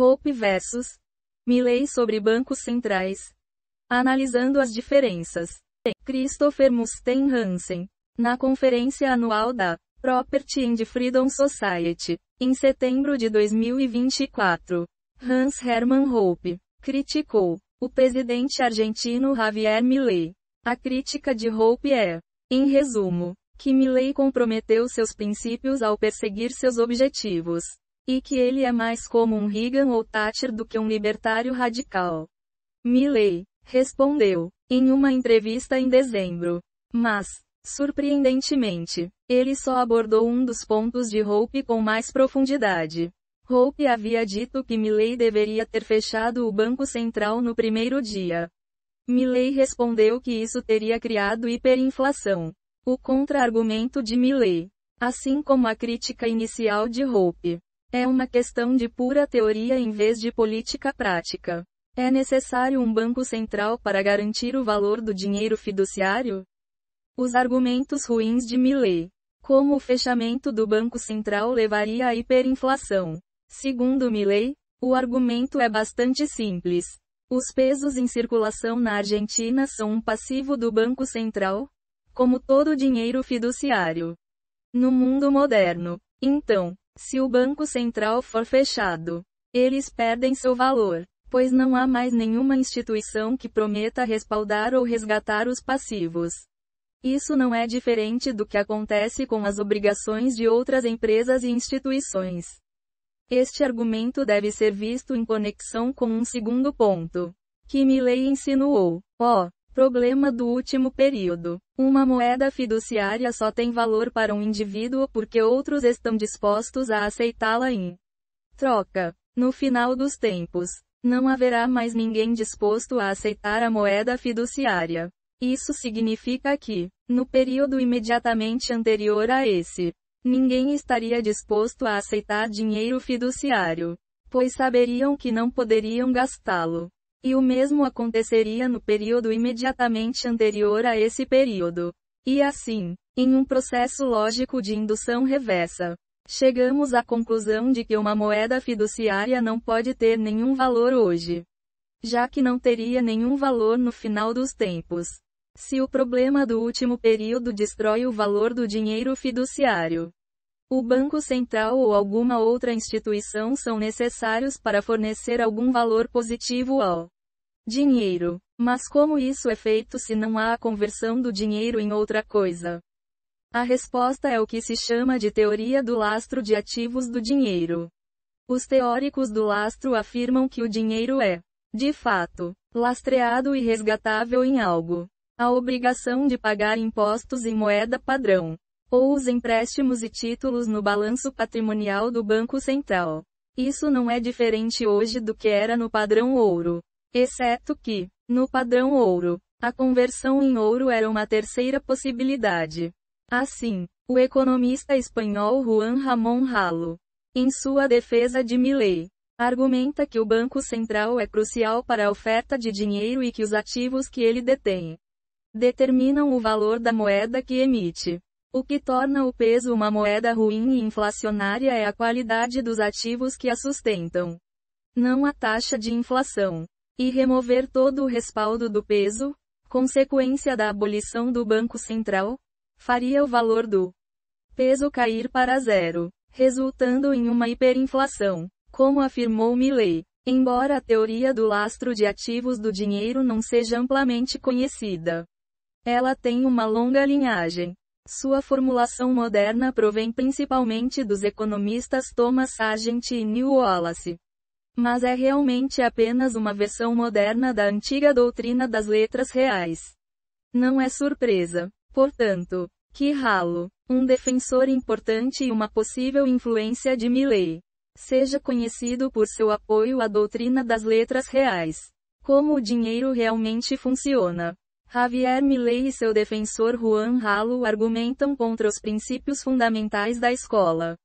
Hope versus Milley sobre bancos centrais. Analisando as diferenças. Christopher Musten Hansen, na conferência anual da Property and Freedom Society, em setembro de 2024, Hans Hermann Hoppe criticou o presidente argentino Javier Milei. A crítica de Hoppe é, em resumo, que Milei comprometeu seus princípios ao perseguir seus objetivos, e que ele é mais como um Reagan ou Thatcher do que um libertário radical. Milei respondeu, em uma entrevista em dezembro. Mas, surpreendentemente, ele só abordou um dos pontos de Hoppe com mais profundidade. Hoppe havia dito que Milei deveria ter fechado o Banco Central no primeiro dia. Milei respondeu que isso teria criado hiperinflação. O contra-argumento de Milei, assim como a crítica inicial de Hoppe, é uma questão de pura teoria em vez de política prática. É necessário um banco central para garantir o valor do dinheiro fiduciário? Os argumentos ruins de Milei, como o fechamento do Banco Central levaria à hiperinflação. Segundo Milei, o argumento é bastante simples. Os pesos em circulação na Argentina são um passivo do Banco Central, como todo dinheiro fiduciário. No mundo moderno, então, se o Banco Central for fechado, eles perdem seu valor, pois não há mais nenhuma instituição que prometa respaldar ou resgatar os passivos. Isso não é diferente do que acontece com as obrigações de outras empresas e instituições. Este argumento deve ser visto em conexão com um segundo ponto, que Milei insinuou. Problema do último período. Uma moeda fiduciária só tem valor para um indivíduo porque outros estão dispostos a aceitá-la em troca. No final dos tempos, não haverá mais ninguém disposto a aceitar a moeda fiduciária. Isso significa que, no período imediatamente anterior a esse, ninguém estaria disposto a aceitar dinheiro fiduciário, pois saberiam que não poderiam gastá-lo. E o mesmo aconteceria no período imediatamente anterior a esse período. E assim, em um processo lógico de indução reversa, chegamos à conclusão de que uma moeda fiduciária não pode ter nenhum valor hoje, já que não teria nenhum valor no final dos tempos. Se o problema do último período destrói o valor do dinheiro fiduciário, o Banco Central ou alguma outra instituição são necessários para fornecer algum valor positivo ao dinheiro. Mas como isso é feito se não há a conversão do dinheiro em outra coisa? A resposta é o que se chama de teoria do lastro de ativos do dinheiro. Os teóricos do lastro afirmam que o dinheiro é, de fato, lastreado e resgatável em algo. A obrigação de pagar impostos em moeda padrão, ou os empréstimos e títulos no balanço patrimonial do Banco Central. Isso não é diferente hoje do que era no padrão ouro. Exceto que, no padrão ouro, a conversão em ouro era uma terceira possibilidade. Assim, o economista espanhol Juan Ramón Halo, em sua defesa de Milei, argumenta que o Banco Central é crucial para a oferta de dinheiro e que os ativos que ele detém determinam o valor da moeda que emite. O que torna o peso uma moeda ruim e inflacionária é a qualidade dos ativos que a sustentam, não a taxa de inflação. E remover todo o respaldo do peso, consequência da abolição do Banco Central, faria o valor do peso cair para zero, resultando em uma hiperinflação, como afirmou Milei. Embora a teoria do lastro de ativos do dinheiro não seja amplamente conhecida, ela tem uma longa linhagem. Sua formulação moderna provém principalmente dos economistas Thomas Sargent e Neil Wallace. Mas é realmente apenas uma versão moderna da antiga doutrina das letras reais. Não é surpresa, portanto, que Halo, um defensor importante e uma possível influência de Milei, seja conhecido por seu apoio à doutrina das letras reais. Como o dinheiro realmente funciona. Javier Milei e seu defensor Juan Halo argumentam contra os princípios fundamentais da escola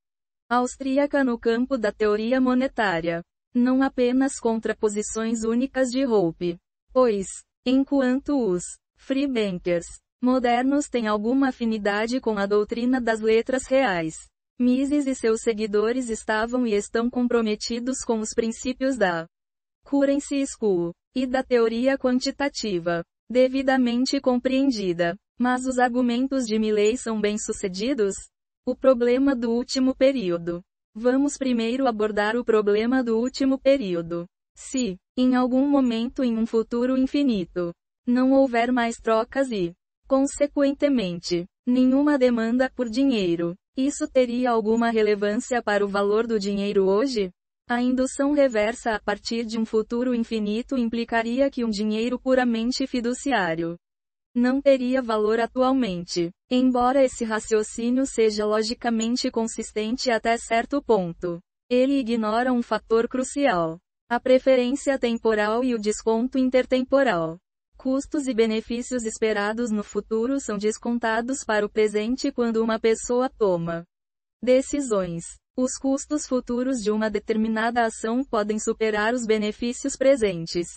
austríaca no campo da teoria monetária. Não apenas contra posições únicas de Hoppe. Pois, enquanto os free bankers modernos têm alguma afinidade com a doutrina das letras reais, Mises e seus seguidores estavam e estão comprometidos com os princípios da Currency School e da teoria quantitativa, devidamente compreendida. Mas os argumentos de Milley são bem-sucedidos? O problema do último período. Vamos primeiro abordar o problema do último período. Se, em algum momento em um futuro infinito, não houver mais trocas e, consequentemente, nenhuma demanda por dinheiro, isso teria alguma relevância para o valor do dinheiro hoje? A indução reversa a partir de um futuro infinito implicaria que um dinheiro puramente fiduciário não teria valor atualmente. Embora esse raciocínio seja logicamente consistente até certo ponto, ele ignora um fator crucial: a preferência temporal e o desconto intertemporal. Custos e benefícios esperados no futuro são descontados para o presente quando uma pessoa toma decisões. Os custos futuros de uma determinada ação podem superar os benefícios presentes.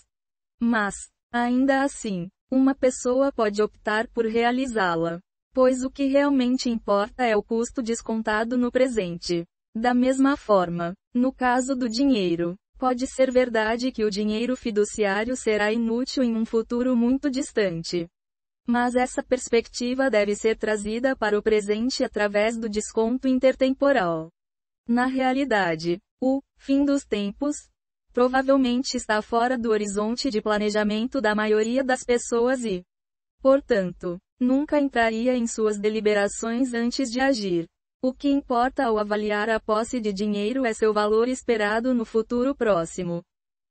Mas, ainda assim, uma pessoa pode optar por realizá-la, pois o que realmente importa é o custo descontado no presente. Da mesma forma, no caso do dinheiro, pode ser verdade que o dinheiro fiduciário será inútil em um futuro muito distante. Mas essa perspectiva deve ser trazida para o presente através do desconto intertemporal. Na realidade, o fim dos tempos provavelmente está fora do horizonte de planejamento da maioria das pessoas e, portanto, nunca entraria em suas deliberações antes de agir. O que importa ao avaliar a posse de dinheiro é seu valor esperado no futuro próximo,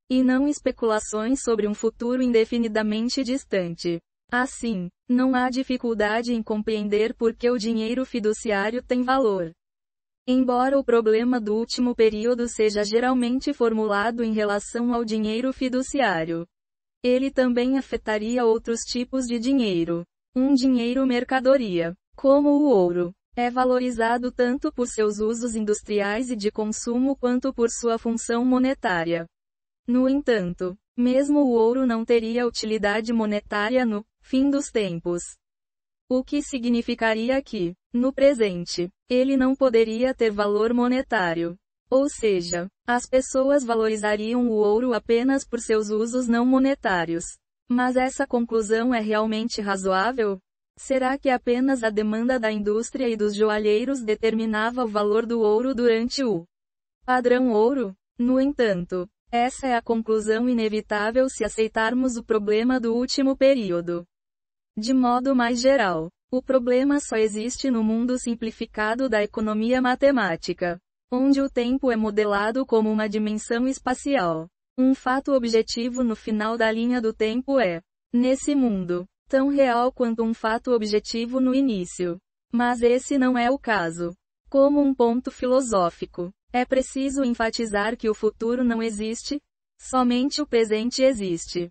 e não especulações sobre um futuro indefinidamente distante. Assim, não há dificuldade em compreender por que o dinheiro fiduciário tem valor. Embora o problema do último período seja geralmente formulado em relação ao dinheiro fiduciário, ele também afetaria outros tipos de dinheiro. Um dinheiro mercadoria, como o ouro, é valorizado tanto por seus usos industriais e de consumo quanto por sua função monetária. No entanto, mesmo o ouro não teria utilidade monetária no fim dos tempos. O que significaria que, no presente, ele não poderia ter valor monetário. Ou seja, as pessoas valorizariam o ouro apenas por seus usos não monetários. Mas essa conclusão é realmente razoável? Será que apenas a demanda da indústria e dos joalheiros determinava o valor do ouro durante o padrão ouro? No entanto, essa é a conclusão inevitável se aceitarmos o problema do último período. De modo mais geral, o problema só existe no mundo simplificado da economia matemática, onde o tempo é modelado como uma dimensão espacial. Um fato objetivo no final da linha do tempo é, nesse mundo, tão real quanto um fato objetivo no início. Mas esse não é o caso. Como um ponto filosófico, é preciso enfatizar que o futuro não existe, somente o presente existe.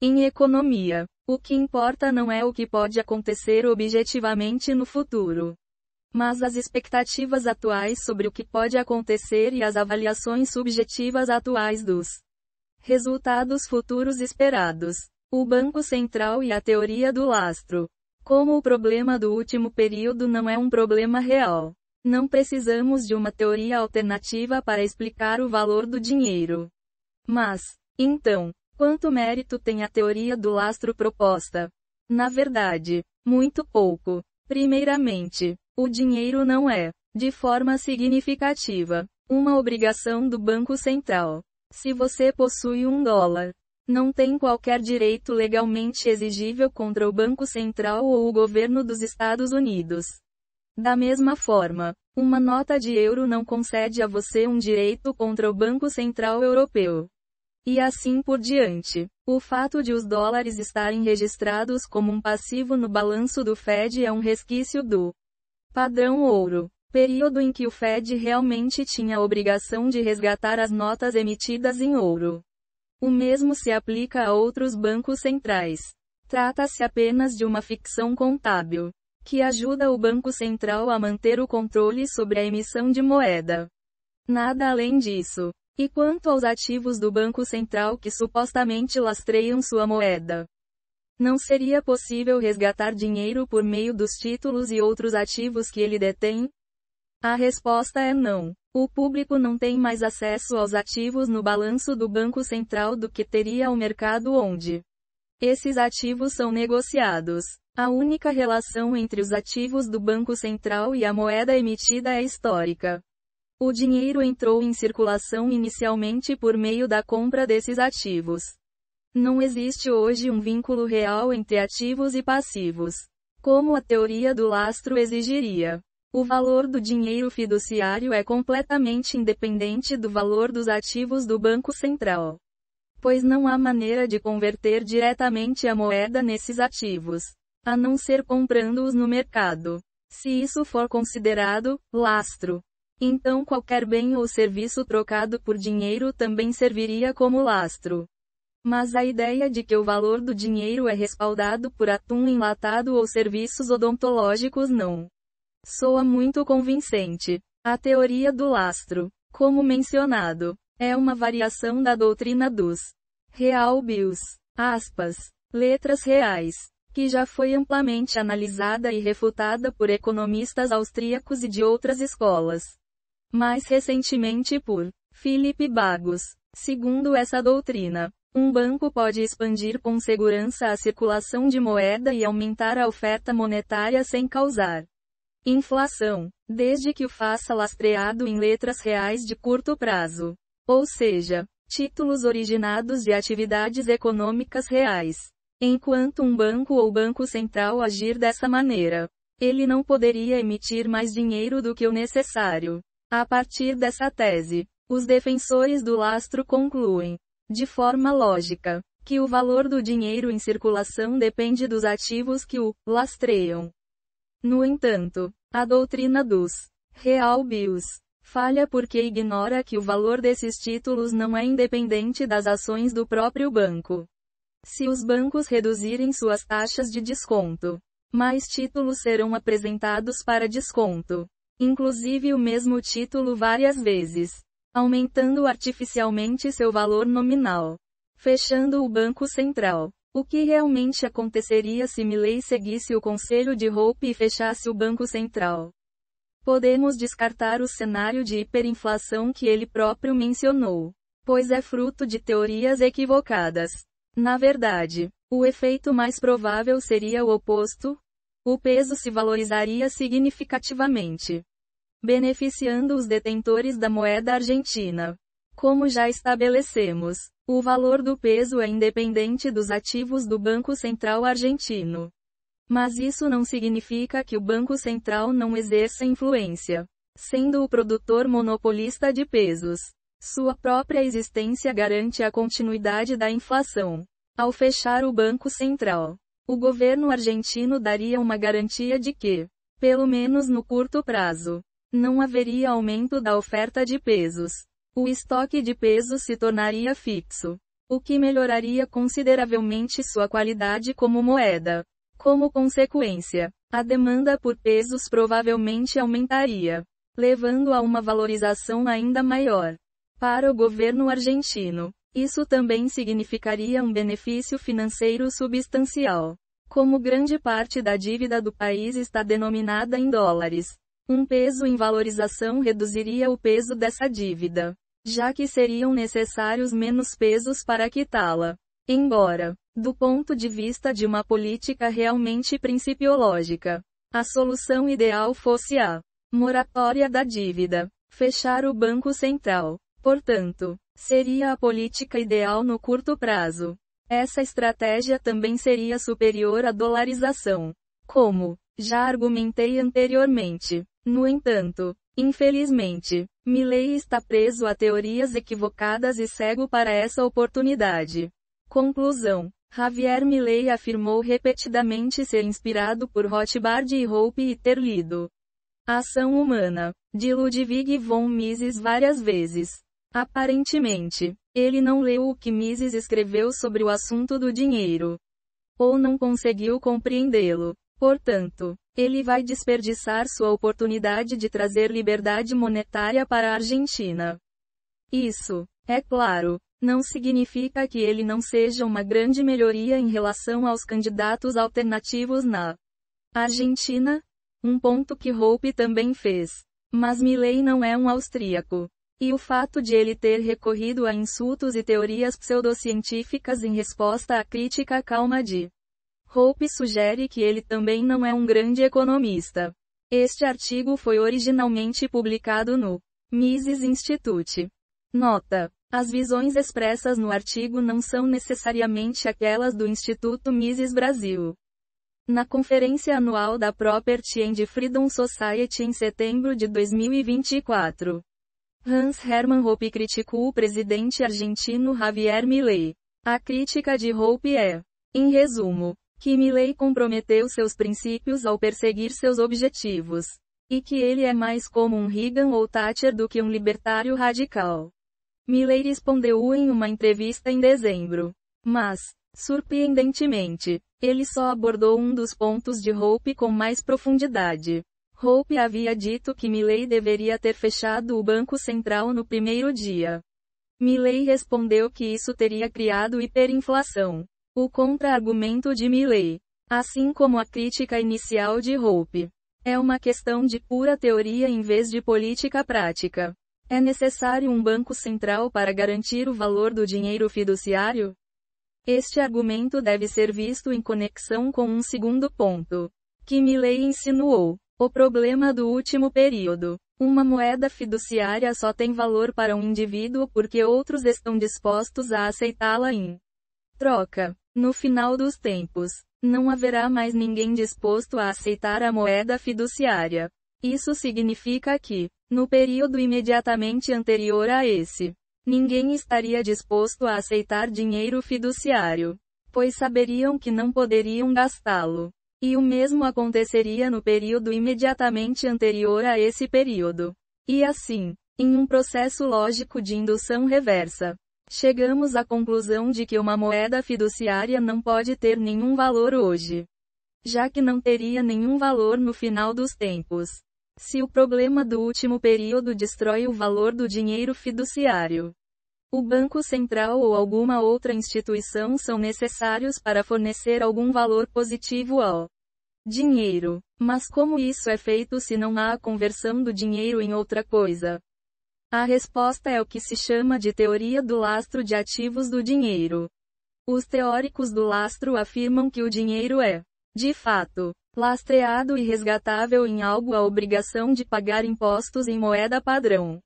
Em economia, o que importa não é o que pode acontecer objetivamente no futuro, mas as expectativas atuais sobre o que pode acontecer e as avaliações subjetivas atuais dos resultados futuros esperados. O Banco Central e a teoria do lastro. Como o problema do último período não é um problema real, não precisamos de uma teoria alternativa para explicar o valor do dinheiro. Mas, então, quanto mérito tem a teoria do lastro proposta? Na verdade, muito pouco. Primeiramente, o dinheiro não é, de forma significativa, uma obrigação do Banco Central. Se você possui $1, não tem qualquer direito legalmente exigível contra o Banco Central ou o governo dos Estados Unidos. Da mesma forma, uma nota de euro não concede a você um direito contra o Banco Central Europeu. E assim por diante. O fato de os dólares estarem registrados como um passivo no balanço do Fed é um resquício do padrão ouro, período em que o Fed realmente tinha a obrigação de resgatar as notas emitidas em ouro. O mesmo se aplica a outros bancos centrais. Trata-se apenas de uma ficção contábil, que ajuda o Banco Central a manter o controle sobre a emissão de moeda. Nada além disso. E quanto aos ativos do Banco Central que supostamente lastreiam sua moeda? Não seria possível resgatar dinheiro por meio dos títulos e outros ativos que ele detém? A resposta é não. O público não tem mais acesso aos ativos no balanço do Banco Central do que teria ao mercado onde esses ativos são negociados. A única relação entre os ativos do Banco Central e a moeda emitida é histórica. O dinheiro entrou em circulação inicialmente por meio da compra desses ativos. Não existe hoje um vínculo real entre ativos e passivos, como a teoria do lastro exigiria. O valor do dinheiro fiduciário é completamente independente do valor dos ativos do Banco Central, pois não há maneira de converter diretamente a moeda nesses ativos, a não ser comprando-os no mercado. Se isso for considerado lastro, então qualquer bem ou serviço trocado por dinheiro também serviria como lastro. Mas a ideia de que o valor do dinheiro é respaldado por atum enlatado ou serviços odontológicos não soa muito convincente. A teoria do lastro, como mencionado, é uma variação da doutrina dos real bills, aspas, letras reais, que já foi amplamente analisada e refutada por economistas austríacos e de outras escolas. Mais recentemente por Philip Bagos. Segundo essa doutrina, um banco pode expandir com segurança a circulação de moeda e aumentar a oferta monetária sem causar inflação, desde que o faça lastreado em letras reais de curto prazo, ou seja, títulos originados de atividades econômicas reais. Enquanto um banco ou banco central agir dessa maneira, ele não poderia emitir mais dinheiro do que o necessário. A partir dessa tese, os defensores do lastro concluem, de forma lógica, que o valor do dinheiro em circulação depende dos ativos que o lastreiam. No entanto, a doutrina dos real bills falha porque ignora que o valor desses títulos não é independente das ações do próprio banco. Se os bancos reduzirem suas taxas de desconto, mais títulos serão apresentados para desconto, inclusive o mesmo título várias vezes, aumentando artificialmente seu valor nominal, fechando o Banco Central. O que realmente aconteceria se Milei seguisse o conselho de Hope e fechasse o Banco Central? Podemos descartar o cenário de hiperinflação que ele próprio mencionou, pois é fruto de teorias equivocadas. Na verdade, o efeito mais provável seria o oposto: o peso se valorizaria significativamente, beneficiando os detentores da moeda argentina. Como já estabelecemos, o valor do peso é independente dos ativos do Banco Central argentino. Mas isso não significa que o Banco Central não exerça influência, sendo o produtor monopolista de pesos. Sua própria existência garante a continuidade da inflação. Ao fechar o Banco Central, o governo argentino daria uma garantia de que, pelo menos no curto prazo, não haveria aumento da oferta de pesos. O estoque de pesos se tornaria fixo, o que melhoraria consideravelmente sua qualidade como moeda. Como consequência, a demanda por pesos provavelmente aumentaria, levando a uma valorização ainda maior. Para o governo argentino, isso também significaria um benefício financeiro substancial. Como grande parte da dívida do país está denominada em dólares, um peso em valorização reduziria o peso dessa dívida, já que seriam necessários menos pesos para quitá-la. Embora, do ponto de vista de uma política realmente principiológica, a solução ideal fosse a moratória da dívida, fechar o Banco Central, portanto, seria a política ideal no curto prazo. Essa estratégia também seria superior à dolarização, como já argumentei anteriormente. No entanto, infelizmente, Milei está preso a teorias equivocadas e cego para essa oportunidade. Conclusão: Javier Milei afirmou repetidamente ser inspirado por Rothbard e Hope e ter lido A Ação Humana, de Ludwig von Mises várias vezes. Aparentemente, ele não leu o que Mises escreveu sobre o assunto do dinheiro, ou não conseguiu compreendê-lo. Portanto, ele vai desperdiçar sua oportunidade de trazer liberdade monetária para a Argentina. Isso, é claro, não significa que ele não seja uma grande melhoria em relação aos candidatos alternativos na Argentina, um ponto que Hope também fez. Mas Milley não é um austríaco. E o fato de ele ter recorrido a insultos e teorias pseudocientíficas em resposta à crítica calma de Hope sugere que ele também não é um grande economista. Este artigo foi originalmente publicado no Mises Institute. Nota: as visões expressas no artigo não são necessariamente aquelas do Instituto Mises Brasil. Na conferência anual da Property and Freedom Society em setembro de 2024, Hans Hermann Hoppe criticou o presidente argentino Javier Milei. A crítica de Hoppe é, em resumo, que Milei comprometeu seus princípios ao perseguir seus objetivos, e que ele é mais como um Reagan ou Thatcher do que um libertário radical. Milei respondeu em uma entrevista em dezembro. Mas, surpreendentemente, ele só abordou um dos pontos de Hoppe com mais profundidade. Hoppe havia dito que Milei deveria ter fechado o Banco Central no primeiro dia. Milei respondeu que isso teria criado hiperinflação. O contra-argumento de Milei, assim como a crítica inicial de Hoppe, é uma questão de pura teoria em vez de política prática. É necessário um banco central para garantir o valor do dinheiro fiduciário? Este argumento deve ser visto em conexão com um segundo ponto, que Milei insinuou: o problema do último período. Uma moeda fiduciária só tem valor para um indivíduo porque outros estão dispostos a aceitá-la em troca. No final dos tempos, não haverá mais ninguém disposto a aceitar a moeda fiduciária. Isso significa que, no período imediatamente anterior a esse, ninguém estaria disposto a aceitar dinheiro fiduciário, pois saberiam que não poderiam gastá-lo. E o mesmo aconteceria no período imediatamente anterior a esse período. E assim, em um processo lógico de indução reversa, chegamos à conclusão de que uma moeda fiduciária não pode ter nenhum valor hoje, já que não teria nenhum valor no final dos tempos. Se o problema do último período destrói o valor do dinheiro fiduciário, o Banco Central ou alguma outra instituição são necessários para fornecer algum valor positivo ao dinheiro. Mas como isso é feito se não há a conversão do dinheiro em outra coisa? A resposta é o que se chama de teoria do lastro de ativos do dinheiro. Os teóricos do lastro afirmam que o dinheiro é, de fato, lastreado e resgatável em algo a obrigação de pagar impostos em moeda padrão,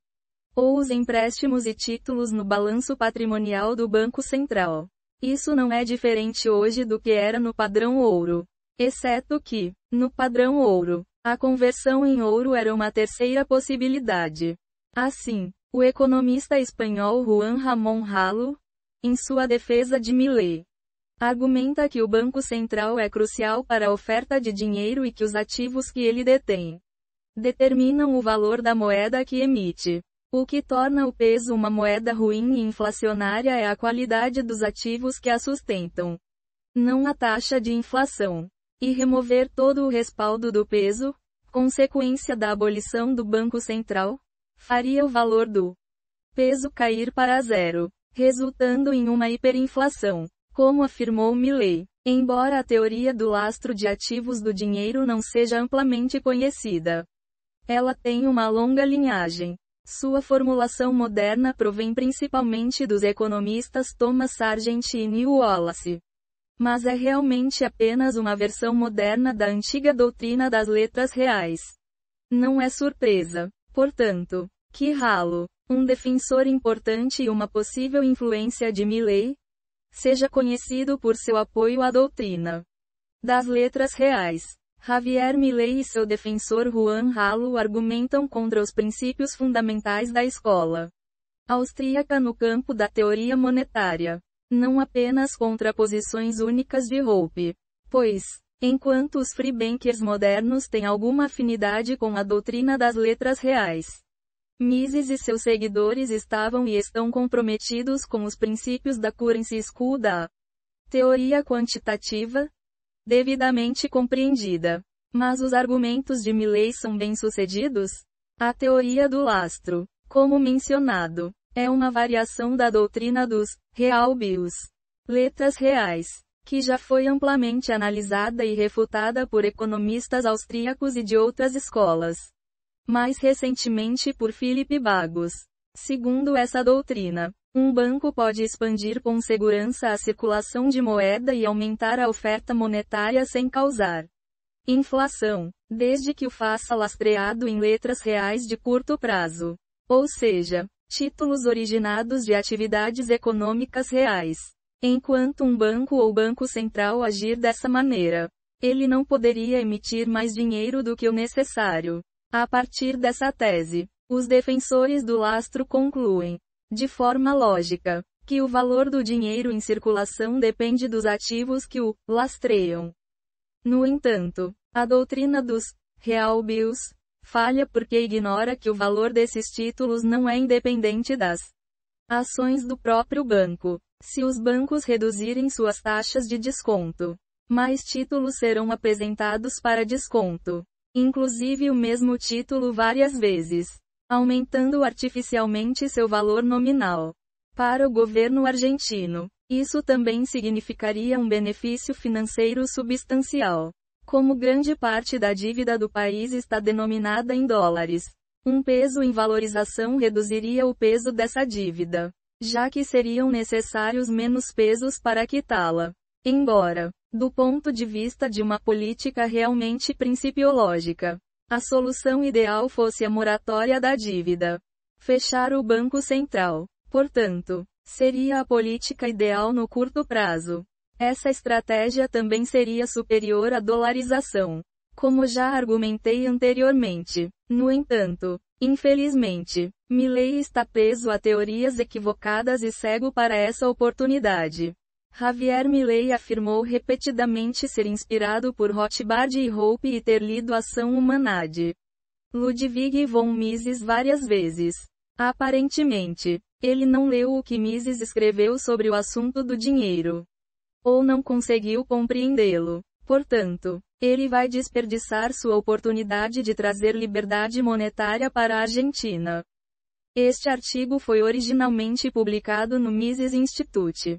ou os empréstimos e títulos no balanço patrimonial do Banco Central. Isso não é diferente hoje do que era no padrão ouro, exceto que, no padrão ouro, a conversão em ouro era uma terceira possibilidade. Assim, o economista espanhol Juan Ramón Halo, em sua defesa de Milei, argumenta que o Banco Central é crucial para a oferta de dinheiro e que os ativos que ele detém determinam o valor da moeda que emite. O que torna o peso uma moeda ruim e inflacionária é a qualidade dos ativos que a sustentam, não a taxa de inflação. E remover todo o respaldo do peso, consequência da abolição do Banco Central, faria o valor do peso cair para zero, resultando em uma hiperinflação, como afirmou Milei. Embora a teoria do lastro de ativos do dinheiro não seja amplamente conhecida, ela tem uma longa linhagem. Sua formulação moderna provém principalmente dos economistas Thomas Sargentini e Wallace. Mas é realmente apenas uma versão moderna da antiga doutrina das letras reais. Não é surpresa, portanto, que Halo, um defensor importante e uma possível influência de Milei, seja conhecido por seu apoio à doutrina das letras reais. Javier Milei e seu defensor Juan Halo argumentam contra os princípios fundamentais da escola austríaca no campo da teoria monetária, não apenas contra posições únicas de Hoppe, pois, enquanto os free bankers modernos têm alguma afinidade com a doutrina das letras reais, Mises e seus seguidores estavam e estão comprometidos com os princípios da Currency School da teoria quantitativa, devidamente compreendida. Mas os argumentos de Milei são bem-sucedidos? A teoria do lastro, como mencionado, é uma variação da doutrina dos real bills, letras reais, que já foi amplamente analisada e refutada por economistas austríacos e de outras escolas. mais recentemente por Philip Bagos. Segundo essa doutrina, um banco pode expandir com segurança a circulação de moeda e aumentar a oferta monetária sem causar inflação, desde que o faça lastreado em letras reais de curto prazo. Ou seja, títulos originados de atividades econômicas reais. Enquanto um banco ou banco central agir dessa maneira, ele não poderia emitir mais dinheiro do que o necessário. A partir dessa tese, os defensores do lastro concluem, de forma lógica, que o valor do dinheiro em circulação depende dos ativos que o lastreiam. No entanto, a doutrina dos real bills falha porque ignora que o valor desses títulos não é independente das ações do próprio banco. Se os bancos reduzirem suas taxas de desconto, mais títulos serão apresentados para desconto, inclusive o mesmo título várias vezes, aumentando artificialmente seu valor nominal. Para o governo argentino, isso também significaria um benefício financeiro substancial. Como grande parte da dívida do país está denominada em dólares, um peso em valorização reduziria o peso dessa dívida, já que seriam necessários menos pesos para quitá-la. Embora, do ponto de vista de uma política realmente principiológica, a solução ideal fosse a moratória da dívida. Fechar o Banco Central, portanto, seria a política ideal no curto prazo. Essa estratégia também seria superior à dolarização, como já argumentei anteriormente. No entanto, infelizmente, Milei está preso a teorias equivocadas e cego para essa oportunidade. Javier Milei afirmou repetidamente ser inspirado por Rothbard e Hope e ter lido Ação Humana de Ludwig von Mises várias vezes. Aparentemente, ele não leu o que Mises escreveu sobre o assunto do dinheiro, ou não conseguiu compreendê-lo. Portanto, ele vai desperdiçar sua oportunidade de trazer liberdade monetária para a Argentina. Este artigo foi originalmente publicado no Mises Institute.